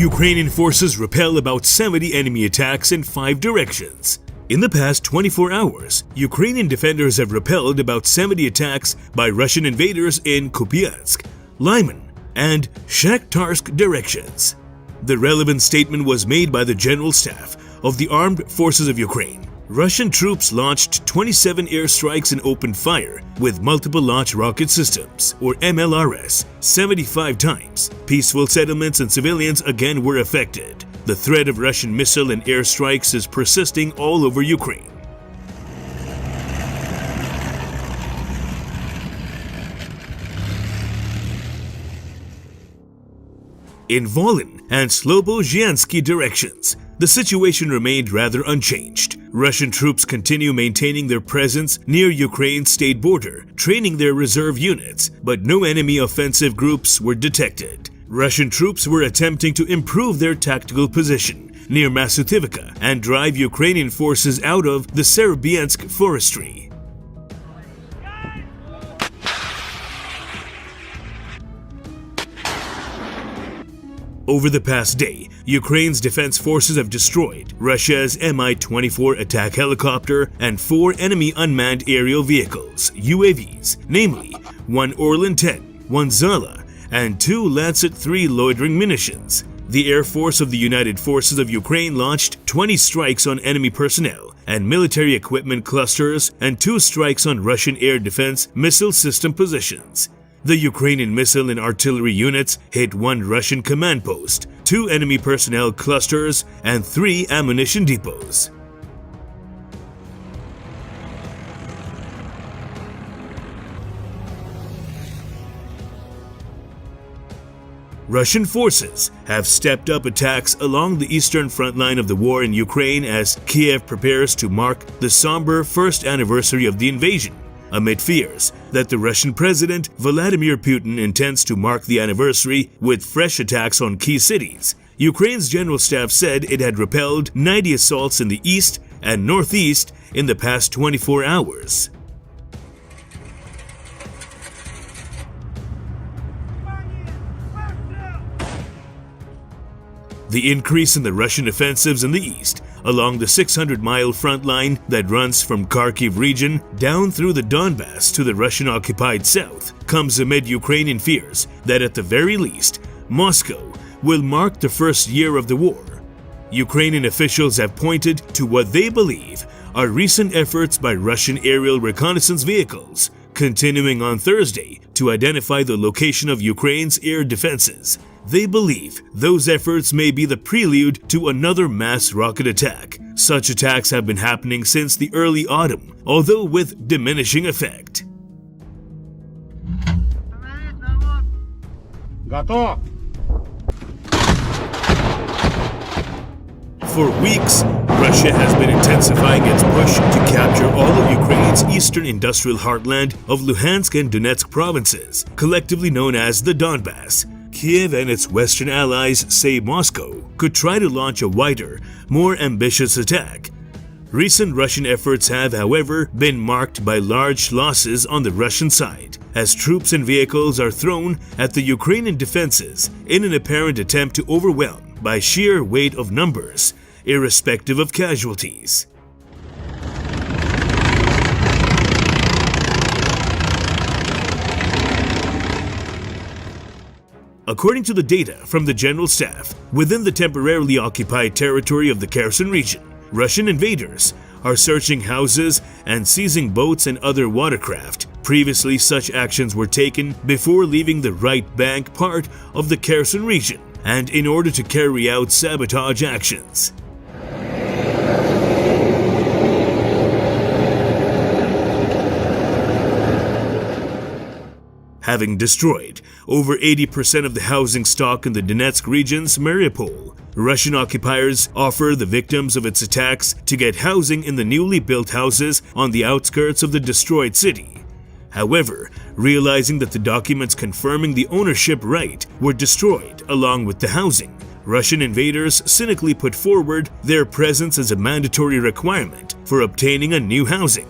Ukrainian forces repel about 70 enemy attacks in 5 directions. In the past 24 hours, Ukrainian defenders have repelled about 70 attacks by Russian invaders in Kupiansk, Lyman, and Shakhtarsk directions. The relevant statement was made by the General Staff of the Armed Forces of Ukraine. Russian troops launched 27 airstrikes and opened fire with multiple launch rocket systems, or MLRS, 75 times. Peaceful settlements and civilians again were affected. The threat of Russian missile and airstrikes is persisting all over Ukraine. In Volyn and Slobozhiansky directions, the situation remained rather unchanged. Russian troops continue maintaining their presence near Ukraine's state border, training their reserve units, but no enemy offensive groups were detected. Russian troops were attempting to improve their tactical position near Masutivka and drive Ukrainian forces out of the Serebiansk forestry. Over the past day, Ukraine's defense forces have destroyed Russia's Mi-24 attack helicopter and 4 enemy unmanned aerial vehicles, UAVs, namely 1 Orlan-10, 1 Zala, and 2 Lancet-3 loitering munitions. The Air Force of the United Forces of Ukraine launched 20 strikes on enemy personnel and military equipment clusters and 2 strikes on Russian air defense missile system positions. The Ukrainian missile and artillery units hit 1 Russian command post, 2 enemy personnel clusters, and 3 ammunition depots. Russian forces have stepped up attacks along the eastern front line of the war in Ukraine as Kiev prepares to mark the somber first anniversary of the invasion, amid fears that the Russian President Vladimir Putin intends to mark the anniversary with fresh attacks on key cities. Ukraine's General Staff said it had repelled 90 assaults in the east and northeast in the past 24 hours. The increase in the Russian offensives in the east, along the 600-mile front line that runs from Kharkiv region down through the Donbass to the Russian-occupied south, comes amid Ukrainian fears that at the very least, Moscow will mark the first year of the war. Ukrainian officials have pointed to what they believe are recent efforts by Russian aerial reconnaissance vehicles, continuing on Thursday to identify the location of Ukraine's air defenses. They believe those efforts may be the prelude to another mass rocket attack. Such attacks have been happening since the early autumn, although with diminishing effect. For weeks, Russia has been intensifying its push to capture all of Ukraine's eastern industrial heartland of Luhansk and Donetsk provinces, collectively known as the Donbass. Kiev and its Western allies say Moscow could try to launch a wider, more ambitious attack. Recent Russian efforts have, however, been marked by large losses on the Russian side, as troops and vehicles are thrown at the Ukrainian defenses in an apparent attempt to overwhelm by sheer weight of numbers, irrespective of casualties. According to the data from the General Staff, within the temporarily occupied territory of the Kherson region, Russian invaders are searching houses and seizing boats and other watercraft. Previously, such actions were taken before leaving the right bank part of the Kherson region and in order to carry out sabotage actions. Having destroyed over 80% of the housing stock in the Donetsk region's Mariupol, Russian occupiers offer the victims of its attacks to get housing in the newly built houses on the outskirts of the destroyed city. However, realizing that the documents confirming the ownership right were destroyed along with the housing, Russian invaders cynically put forward their presence as a mandatory requirement for obtaining a new housing.